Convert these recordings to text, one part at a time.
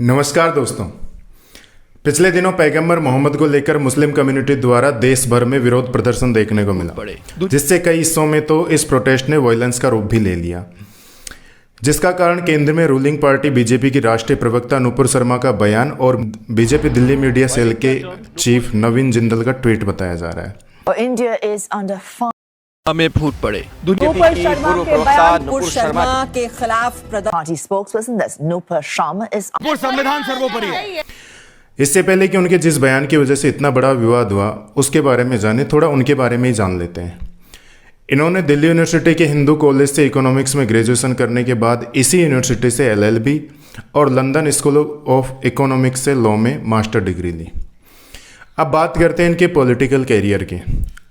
नमस्कार दोस्तों। पिछले दिनों पैगंबर मोहम्मद को लेकर मुस्लिम कम्युनिटी द्वारा देश भर में विरोध प्रदर्शन देखने को मिला, जिससे कई हिस्सों में तो इस प्रोटेस्ट ने वायलेंस का रूप भी ले लिया, जिसका कारण केंद्र में रूलिंग पार्टी बीजेपी की राष्ट्रीय प्रवक्ता नुपुर शर्मा का बयान और बीजेपी दिल्ली मीडिया सेल के चीफ नवीन जिंदल का ट्वीट बताया जा रहा है। इंडिया इज अंडर हमें फूट पड़े। नुपुर शर्मा के बयान नुपुर शर्मा के खिलाफ party spokesperson Nupur Sharma is संविधान सर्वोपरि है। इससे पहले कि उनके जिस बयान की वजह से इतना बड़ा विवाद हुआ उसके बारे में जाने, थोड़ा उनके बारे में ही जान लेते हैं। इन्होंने दिल्ली यूनिवर्सिटी के हिंदू कॉलेज से इकोनॉमिक्स में ग्रेजुएशन करने के बाद इसी यूनिवर्सिटी से LLB और लंदन स्कूल ऑफ इकोनॉमिक्स से लॉ में मास्टर डिग्री ली। अब बात करते हैं इनके पॉलिटिकल कैरियर की।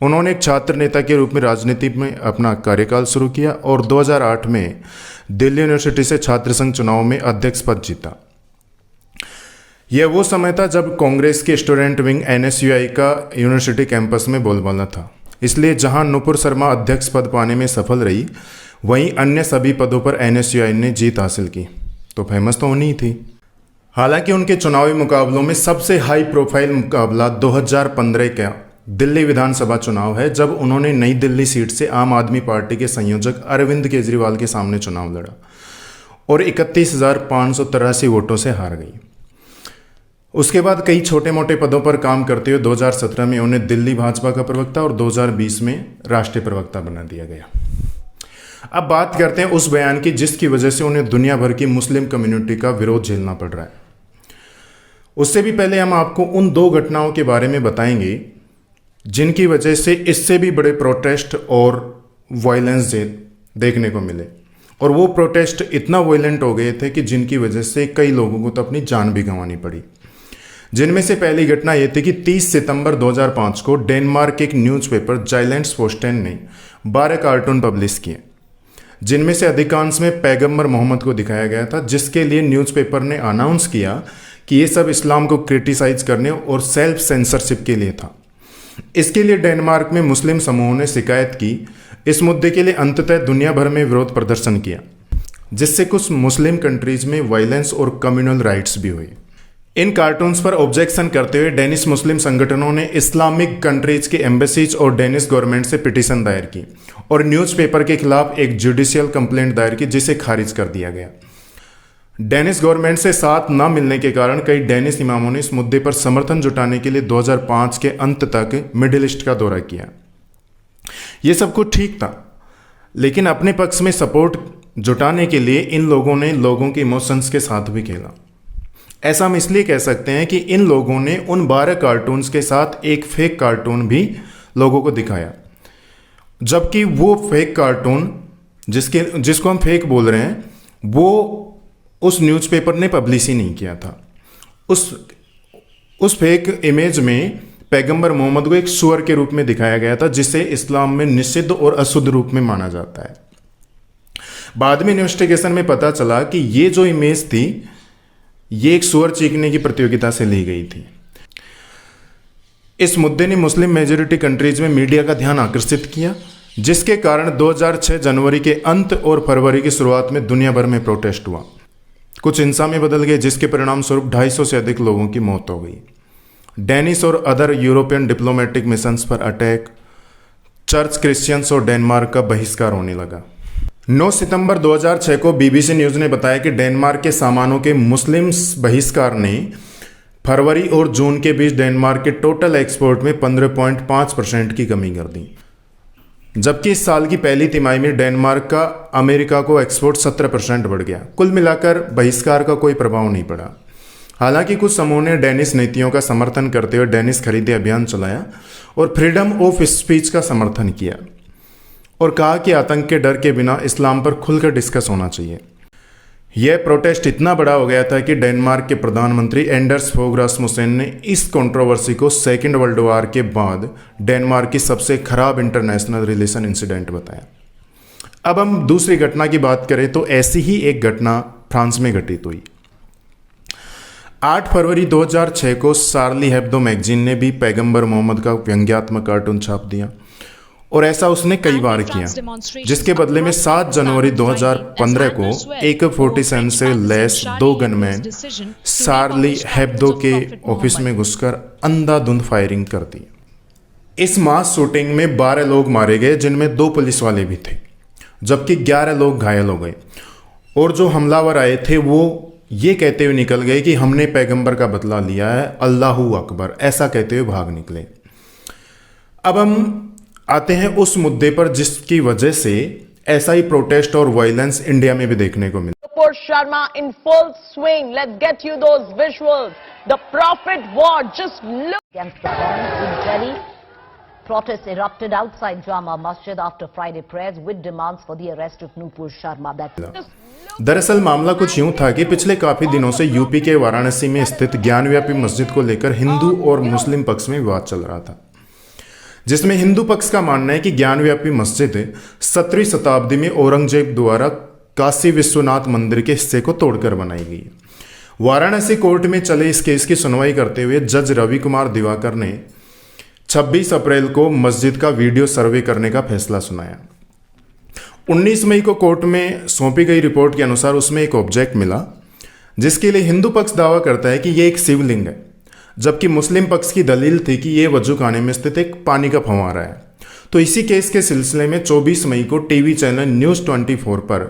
उन्होंने एक छात्र नेता के रूप में राजनीति में अपना कार्यकाल शुरू किया और 2008 में दिल्ली यूनिवर्सिटी से छात्र संघ चुनाव में अध्यक्ष पद जीता। यह वो समय था जब कांग्रेस के स्टूडेंट विंग NSUI का यूनिवर्सिटी कैंपस में बोलबाला था, इसलिए जहां नुपुर शर्मा अध्यक्ष पद पाने में सफल रही, वहीं अन्य सभी पदों पर NSUI ने जीत हासिल की, तो फेमस तो होनी ही थी। हालांकि उनके चुनावी मुकाबलों में सबसे हाई प्रोफाइल मुकाबला 2015 का दिल्ली विधानसभा चुनाव है, जब उन्होंने नई दिल्ली सीट से आम आदमी पार्टी के संयोजक अरविंद केजरीवाल के सामने चुनाव लड़ा और 31,583 वोटों से हार गई। उसके बाद कई छोटे मोटे पदों पर काम करते हुए 2017 में उन्हें दिल्ली भाजपा का प्रवक्ता और 2020 में राष्ट्रीय प्रवक्ता बना दिया गया। अब बात करते हैं उस बयान की जिसकी वजह से उन्हें दुनिया भर की मुस्लिम कम्युनिटी का विरोध झेलना पड़ रहा है। उससे भी पहले हम आपको उन दो घटनाओं के बारे में बताएंगे जिनकी वजह से इससे भी बड़े प्रोटेस्ट और वायलेंस देखने को मिले, और वो प्रोटेस्ट इतना वायलेंट हो गए थे कि जिनकी वजह से कई लोगों को तो अपनी जान भी गंवानी पड़ी। जिनमें से पहली घटना ये थी कि 30 सितंबर 2005 को डेनमार्क के एक न्यूज़पेपर जाइलैंड्सपोस्टन ने 12 कार्टून पब्लिश किए, जिनमें से अधिकांश में पैगंबर मोहम्मद को दिखाया गया था, जिसके लिए न्यूज़पेपर ने अनाउंस किया कि ये सब इस्लाम को क्रिटिसाइज करने और सेल्फ सेंसरशिप के लिए था। इसके लिए डेनमार्क में मुस्लिम समूहों ने शिकायत की। इस मुद्दे के लिए अंततः दुनिया भर में विरोध प्रदर्शन किया, जिससे कुछ मुस्लिम कंट्रीज में वायलेंस और कम्युनल राइट्स भी हुए। इन कार्टून्स पर ऑब्जेक्शन करते हुए डेनिश मुस्लिम संगठनों ने इस्लामिक कंट्रीज के एम्बेसीज और डेनिश गवर्नमेंट से पिटीशन दायर की और न्यूज़पेपर के खिलाफ एक जुडिशियल कंप्लेंट दायर की, जिसे खारिज कर दिया गया। डेनिश गवर्नमेंट से साथ न मिलने के कारण कई डेनिश इमामों ने इस मुद्दे पर समर्थन जुटाने के लिए 2005 के अंत तक मिडिल ईस्ट का दौरा किया। ये सब कुछ ठीक था, लेकिन अपने पक्ष में सपोर्ट जुटाने के लिए इन लोगों ने लोगों के इमोशंस के साथ भी खेला। ऐसा हम इसलिए कह सकते हैं कि इन लोगों ने उन 12 कार्टून्स के साथ एक फेक कार्टून भी लोगों को दिखाया, जबकि वो फेक कार्टून जिसको हम फेक बोल रहे हैं वो उस न्यूज़पेपर ने पब्लिश ही नहीं किया था। उस फेक इमेज में पैगंबर मोहम्मद को एक सुअर के रूप में दिखाया गया था, जिसे इस्लाम में निषिद्ध और अशुद्ध रूप में माना जाता है। बाद में इन्वेस्टिगेशन में पता चला कि ये जो इमेज थी ये एक सुअर चीखने की प्रतियोगिता से ली गई थी। इस मुद्दे ने मुस्लिम मेजॉरिटी कंट्रीज में मीडिया का ध्यान आकर्षित किया, जिसके कारण 2006 जनवरी के अंत और फरवरी की शुरुआत में दुनिया भर में प्रोटेस्ट हुआ। कुछ हिंसा में बदल गए, जिसके परिणाम स्वरूप 250 से अधिक लोगों की मौत हो गई। डेनिश और अदर यूरोपियन डिप्लोमेटिक मिशंस पर अटैक, चर्च क्रिश्चियंस और डेनमार्क का बहिष्कार होने लगा। 9 सितंबर 2006 को BBC न्यूज़ ने बताया कि डेनमार्क के सामानों के मुस्लिम बहिष्कार ने फरवरी और जून के बीच डेनमार्क के टोटल एक्सपोर्ट में 15.5% की कमी कर दी, जबकि इस साल की पहली तिमाही में डेनमार्क का अमेरिका को एक्सपोर्ट 17% बढ़ गया। कुल मिलाकर बहिष्कार का कोई प्रभाव नहीं पड़ा। हालांकि कुछ समूहों ने डेनिश नीतियों का समर्थन करते हुए डेनिश खरीदे अभियान चलाया और फ्रीडम ऑफ स्पीच का समर्थन किया और कहा कि आतंक के डर के बिना इस्लाम पर खुलकर डिस्कस होना चाहिए। यह प्रोटेस्ट इतना बड़ा हो गया था कि डेनमार्क के प्रधानमंत्री एंडर्स फोग रासमुसेन ने इस कंट्रोवर्सी को सेकेंड वर्ल्ड वॉर के बाद डेनमार्क की सबसे खराब इंटरनेशनल रिलेशन इंसिडेंट बताया। अब हम दूसरी घटना की बात करें तो ऐसी ही एक घटना फ्रांस में घटित हुई। 8 फरवरी 2006 को शार्ली हेब्दो मैगजीन ने भी पैगंबर मोहम्मद का व्यंग्यात्मक कार्टून छाप दिया और ऐसा उसने कई बार किया, जिसके बदले में 7 जनवरी 2015 को AK-47 से लैस 2 गनमैन शार्ली हेब्दो के ऑफिस में घुसकर अंधाधुंध फायरिंग कर दी। इस मास शूटिंग में 12 लोग मारे गए, जिनमें 2 पुलिस वाले भी थे, जबकि 11 लोग घायल हो गए। और जो हमलावर आए थे वो ये कहते हुए निकल गए कि हमने पैगंबर का बदला लिया है, अल्लाहू अकबर, ऐसा कहते हुए भाग निकले। अब हम आते हैं उस मुद्दे पर जिसकी वजह से ऐसा ही प्रोटेस्ट और वायलेंस इंडिया में भी देखने को मिला। Nupur Sharma in full swing. Let's get you those visuals. The Prophet War. Just look. Against the bombs in Delhi, protests erupted outside Jama Masjid after Friday prayers with demands for the arrest of Nupur Sharma. दरअसल मामला कुछ यूं था कि पिछले काफी दिनों से यूपी के वाराणसी में स्थित ज्ञानव्यापी मस्जिद को लेकर हिंदू और मुस्लिम पक्ष में विवाद चल रहा था, जिसमें हिंदू पक्ष का मानना है कि ज्ञानव्यापी मस्जिद 17वीं शताब्दी में औरंगजेब द्वारा काशी विश्वनाथ मंदिर के हिस्से को तोड़कर बनाई गई। वाराणसी कोर्ट में चले इस केस की सुनवाई करते हुए जज रवि कुमार दिवाकर ने 26 अप्रैल को मस्जिद का वीडियो सर्वे करने का फैसला सुनाया। 19 मई को कोर्ट में सौंपी गई रिपोर्ट के अनुसार उसमें एक ऑब्जेक्ट मिला, जिसके लिए हिंदू पक्ष दावा करता है कि यह एक शिवलिंग है, जबकि मुस्लिम पक्ष की दलील थी कि यह वजू खाने में स्थित एक पानी का फव्वारा है। तो इसी केस के सिलसिले में 24 मई को टीवी चैनल न्यूज़ 24 पर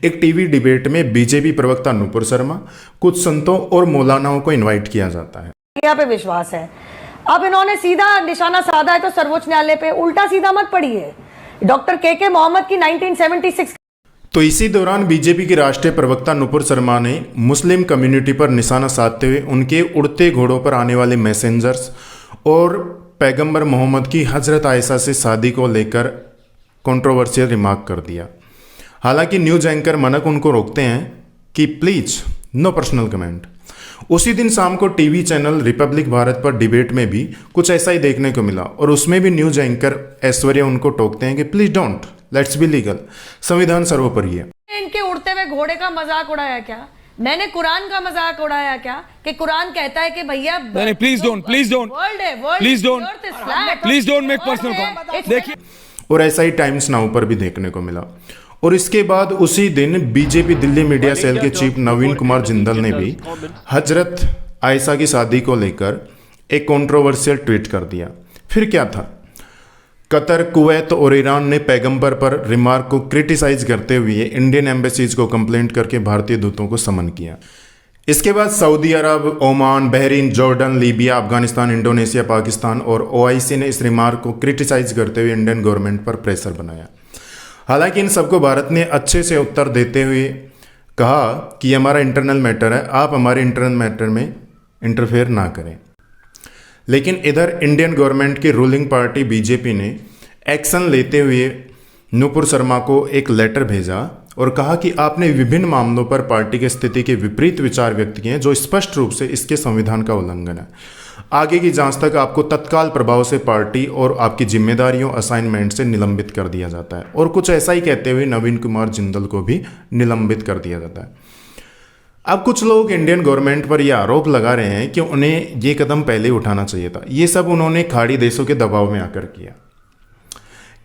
एक टीवी डिबेट में बीजेपी प्रवक्ता नुपुर शर्मा, कुछ संतों और मौलानाओं को इनवाइट किया जाता है। यहाँ पे विश्वास है। अब इन्होंने सीधा निशाना साधा है तो सर्वोच्च न्यायालय पे, उल्टा सीधा मत पढ़िए। डॉक्टर के मोहम्मद की 1976। तो इसी दौरान बीजेपी के राष्ट्रीय प्रवक्ता नुपुर शर्मा ने मुस्लिम कम्युनिटी पर निशाना साधते हुए उनके उड़ते घोड़ों पर आने वाले मैसेंजर्स और पैगंबर मोहम्मद की हजरत आयशा से शादी को लेकर कंट्रोवर्शियल रिमार्क कर दिया। हालांकि न्यूज़ एंकर मनक उनको रोकते हैं कि प्लीज नो पर्सनल कमेंट। उसी दिन शाम को टीवी चैनल रिपब्लिक भारत पर डिबेट में भी कुछ ऐसा ही देखने को मिला, और उसमें भी न्यूज़ एंकर ऐश्वर्या उनको टोकते हैं कि please don't, let's be legal, संविधान सर्वोपरि है। इनके उड़ते हुए घोड़े का मजाक उड़ाया क्या? मैंने कुरान का मजाक उड़ाया क्या? कि कुरान कहता है कि भैया नहीं, please don't, please don't, please don't, please don't make personal comment. देखिए, और ऐसा ही टाइम्स नाउ पर भी देखने को मिला। और इसके बाद उसी दिन बीजेपी दिल्ली मीडिया सेल के चीफ नवीन कुमार जिंदल ने भी हजरत आयशा की शादी को लेकर एक कंट्रोवर्शियल ट्वीट कर दिया। फिर क्या था, कतर, कुवैत और ईरान ने पैगंबर पर रिमार्क को क्रिटिसाइज करते हुए इंडियन एम्बेसीज को कंप्लेंट करके भारतीय दूतों को समन किया। इसके बाद Saudi Arab, Oman, Bahrain, Jordan, Libya, Afghanistan, Indonesia, Pakistan और OIC ने इस रिमार्क को क्रिटिसाइज करते हुए इंडियन गवर्नमेंट पर प्रेशर बनाया। हालांकि इन सबको भारत ने अच्छे से उत्तर देते हुए कहा कि हमारा इंटरनल मैटर है, आप हमारे इंटरनल मैटर में इंटरफेयर ना करें। लेकिन इधर इंडियन गवर्नमेंट की रूलिंग पार्टी बीजेपी ने एक्शन लेते हुए नुपुर शर्मा को एक लेटर भेजा और कहा कि आपने विभिन्न मामलों पर पार्टी की स्थिति के विपरीत विचार व्यक्त किए हैं, जो स्पष्ट रूप से इसके संविधान का उल्लंघन है। आगे की जांच तक आपको तत्काल प्रभाव से पार्टी और आपकी जिम्मेदारियों असाइनमेंट से निलंबित कर दिया जाता है। और कुछ ऐसा ही कहते हुए नवीन कुमार जिंदल को भी निलंबित कर दिया जाता है। अब कुछ लोग इंडियन गवर्नमेंट पर यह आरोप लगा रहे हैं कि उन्हें ये कदम पहले उठाना चाहिए था। ये सब उन्होंने खाड़ी देशों के दबाव में आकर किया।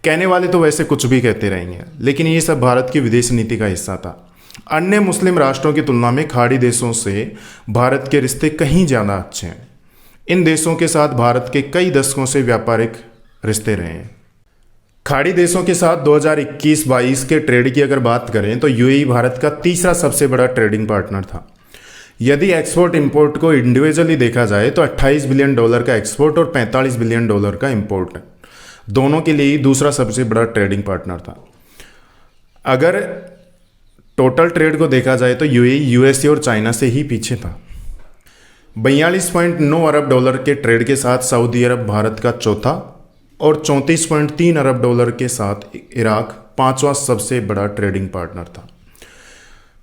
कहने वाले तो वैसे कुछ भी कहते रहेंगे, लेकिन ये सब भारत की विदेश नीति का हिस्सा था। अन्य मुस्लिम राष्ट्रों की तुलना में खाड़ी देशों से भारत के रिश्ते कहीं ज़्यादा अच्छे हैं। इन देशों के साथ भारत के कई दशकों से व्यापारिक रिश्ते रहे हैं। खाड़ी देशों के साथ 2021-22 के ट्रेड की अगर बात करें तो UAE भारत का तीसरा सबसे बड़ा ट्रेडिंग पार्टनर था। यदि एक्सपोर्ट इंपोर्ट को इंडिविजुअली देखा जाए तो $28 बिलियन का एक्सपोर्ट और $45 बिलियन का इंपोर्ट है। दोनों के लिए ही दूसरा सबसे बड़ा ट्रेडिंग पार्टनर था। अगर टोटल ट्रेड को देखा जाए तो UAE USA और चाइना से ही पीछे था। $42.9 अरब के ट्रेड के साथ सऊदी अरब भारत का चौथा और $34.3 अरब के साथ इराक पांचवा सबसे बड़ा ट्रेडिंग पार्टनर था।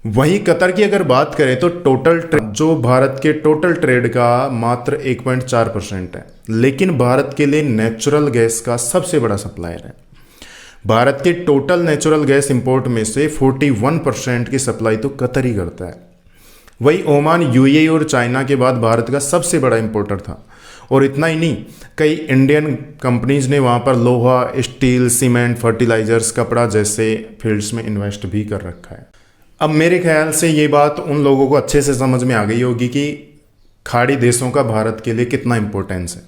वहीं कतर की अगर बात करें तो टोटल ट्रेड जो भारत के टोटल ट्रेड का मात्र 1.4% है, लेकिन भारत के लिए नेचुरल गैस का सबसे बड़ा सप्लायर है। भारत के टोटल नेचुरल गैस इंपोर्ट में से 41% की सप्लाई तो कतर ही करता है। वहीं ओमान UAE और चाइना के बाद भारत का सबसे बड़ा इंपोर्टर था और इतना ही नहीं, कई इंडियन कंपनीज ने वहाँ पर लोहा, स्टील, सीमेंट, फर्टिलाइजर्स, कपड़ा जैसे फील्ड्स में इन्वेस्ट भी कर रखा है। अब मेरे ख्याल से ये बात उन लोगों को अच्छे से समझ में आ गई होगी कि खाड़ी देशों का भारत के लिए कितना इम्पोर्टेंस है।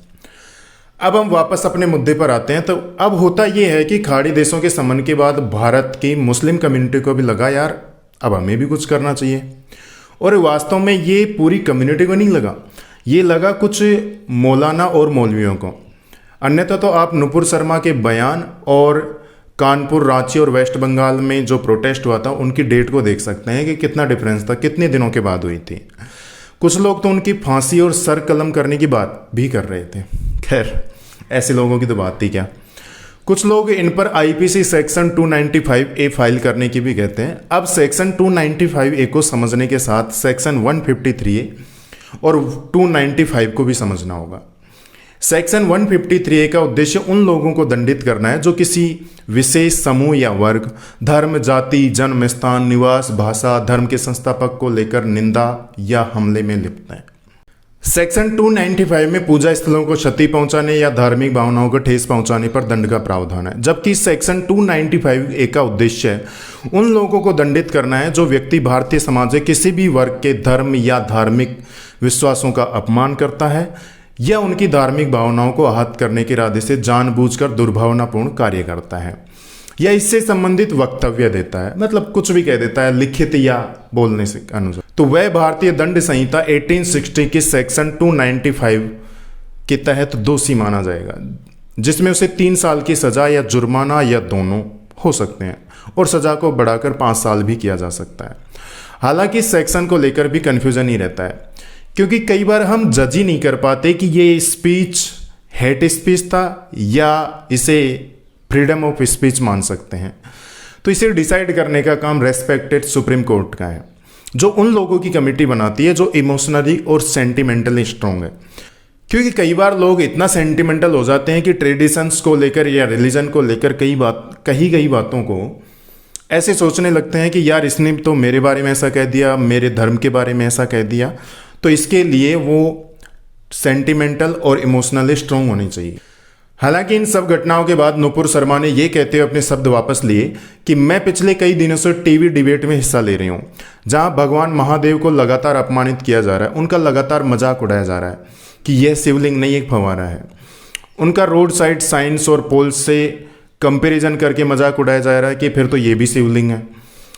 अब हम वापस अपने मुद्दे पर आते हैं। तो अब होता यह है कि खाड़ी देशों के समन के बाद भारत की मुस्लिम कम्युनिटी को भी लगा यार अब हमें भी कुछ करना चाहिए। और वास्तव में ये पूरी कम्युनिटी को नहीं लगा, ये लगा कुछ मौलाना और मौलवियों को। अन्यथा तो आप नुपुर शर्मा के बयान और कानपुर, रांची और वेस्ट बंगाल में जो प्रोटेस्ट हुआ था उनकी डेट को देख सकते हैं कि कितना डिफरेंस था, कितने दिनों के बाद हुई थी। कुछ लोग तो उनकी फांसी और सर कलम करने की बात भी कर रहे थे। खैर ऐसे लोगों की तो बात थी क्या। कुछ लोग इन पर आईपीसी सेक्शन 295A फाइल करने की भी कहते हैं। अब सेक्शन 295A को समझने के साथ सेक्शन 153A और 295 को भी समझना होगा। सेक्शन 153A का उद्देश्य उन लोगों को दंडित करना है जो किसी विशेष समूह या वर्ग, धर्म, जाति, जन्म स्थान, निवास, भाषा, धर्म के संस्थापक को लेकर निंदा या हमले में लिप्त हैं। सेक्शन 295 में पूजा स्थलों को क्षति पहुंचाने या धार्मिक भावनाओं को ठेस पहुंचाने पर दंड का प्रावधान है, जबकि सेक्शन 295A का उद्देश्य उन लोगों को दंडित करना है जो व्यक्ति भारतीय समाज के किसी भी वर्ग के धर्म या धार्मिक विश्वासों का अपमान करता है या उनकी धार्मिक भावनाओं को आहत करने के इरादे से जानबूझकर दुर्भावनापूर्ण कार्य करता है या इससे संबंधित वक्तव्य देता है, मतलब कुछ भी कह देता है लिखित या बोलने से अनुसार, तो वह भारतीय दंड संहिता 1860 के सेक्शन 295 के तहत दोषी माना जाएगा, जिसमें उसे 3 साल की सजा या जुर्माना या दोनों हो सकते हैं और सजा को बढ़ाकर 5 साल भी किया जा सकता है। हालांकि इस सेक्शन को लेकर भी कन्फ्यूजन ही रहता है, क्योंकि कई बार हम जज ही नहीं कर पाते कि ये स्पीच हेट स्पीच था या इसे फ्रीडम ऑफ स्पीच मान सकते हैं। तो इसे डिसाइड करने का काम रेस्पेक्टेड सुप्रीम कोर्ट का है, जो उन लोगों की कमेटी बनाती है जो इमोशनली और सेंटिमेंटली स्ट्रांग है। क्योंकि कई बार लोग इतना सेंटिमेंटल हो जाते हैं कि ट्रेडिशंस को लेकर या रिलीजन को लेकर कही गई बातों को ऐसे सोचने लगते हैं कि यार इसने तो मेरे बारे में ऐसा कह दिया, मेरे धर्म के बारे में ऐसा कह दिया, तो इसके लिए वो सेंटिमेंटल और इमोशनली स्ट्रांग होनी चाहिए। हालांकि इन सब घटनाओं के बाद नुपुर शर्मा ने यह कहते हुए अपने शब्द वापस लिए कि मैं पिछले कई दिनों से टीवी डिबेट में हिस्सा ले रही हूं, जहां भगवान महादेव को लगातार अपमानित किया जा रहा है, उनका लगातार मजाक उड़ाया जा रहा है कि यह शिवलिंग नहीं एक फव्वारा है। उनका रोड साइड साइंस और पोल्स से कंपैरिजन करके मजाक उड़ाया जा रहा है कि फिर तो ये भी शिवलिंग है।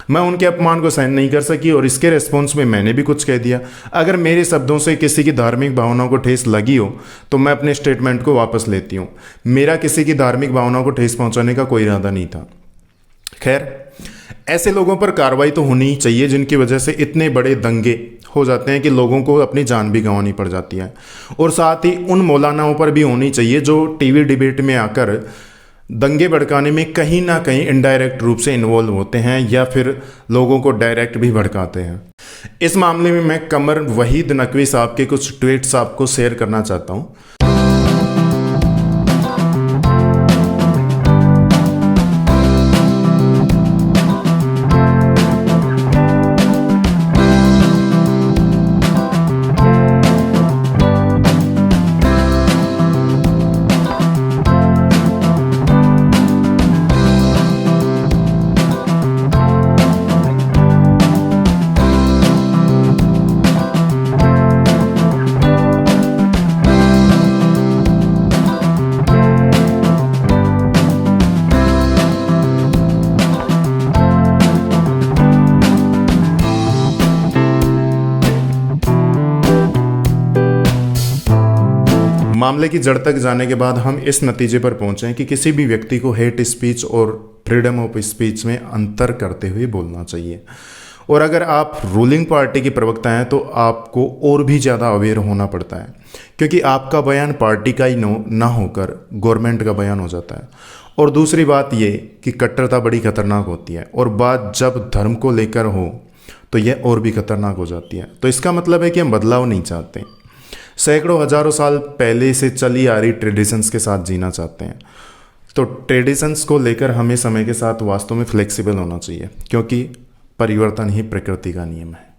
मैं उनके अपमान को सहन नहीं कर सकी और इसके रिस्पॉन्स में मैंने भी कुछ कह दिया। अगर मेरे शब्दों से किसी की धार्मिक भावनाओं को ठेस लगी हो तो मैं अपने स्टेटमेंट को वापस लेती हूँ। मेरा किसी की धार्मिक भावनाओं को ठेस पहुंचाने का कोई इरादा नहीं था। खैर, ऐसे लोगों पर कार्रवाई तो होनी ही चाहिए जिनकी वजह से इतने बड़े दंगे हो जाते हैं कि लोगों को अपनी जान भी गंवानी पड़ जाती है। और साथ ही उन मौलानाओं पर भी होनी चाहिए जो टीवी डिबेट में आकर दंगे भड़काने में कहीं ना कहीं इनडायरेक्ट रूप से इन्वॉल्व होते हैं या फिर लोगों को डायरेक्ट भी भड़काते हैं। इस मामले में मैं कमर वहीद नकवी साहब के कुछ ट्वीट्स आपको शेयर करना चाहता हूं। मामले की जड़ तक जाने के बाद हम इस नतीजे पर पहुंचे कि किसी भी व्यक्ति को हेट स्पीच और फ्रीडम ऑफ स्पीच में अंतर करते हुए बोलना चाहिए। और अगर आप रूलिंग पार्टी के प्रवक्ता हैं तो आपको और भी ज़्यादा अवेयर होना पड़ता है, क्योंकि आपका बयान पार्टी का ही ना होकर गवर्नमेंट का बयान हो जाता है। और दूसरी बात ये कि कट्टरता बड़ी खतरनाक होती है और बात जब धर्म को लेकर हो तो यह और भी खतरनाक हो जाती है। तो इसका मतलब है कि हम बदलाव नहीं चाहते, सैकड़ों हजारों साल पहले से चली आ रही ट्रेडिशंस के साथ जीना चाहते हैं। तो ट्रेडिशंस को लेकर हमें समय के साथ वास्तव में फ्लेक्सिबल होना चाहिए, क्योंकि परिवर्तन ही प्रकृति का नियम है।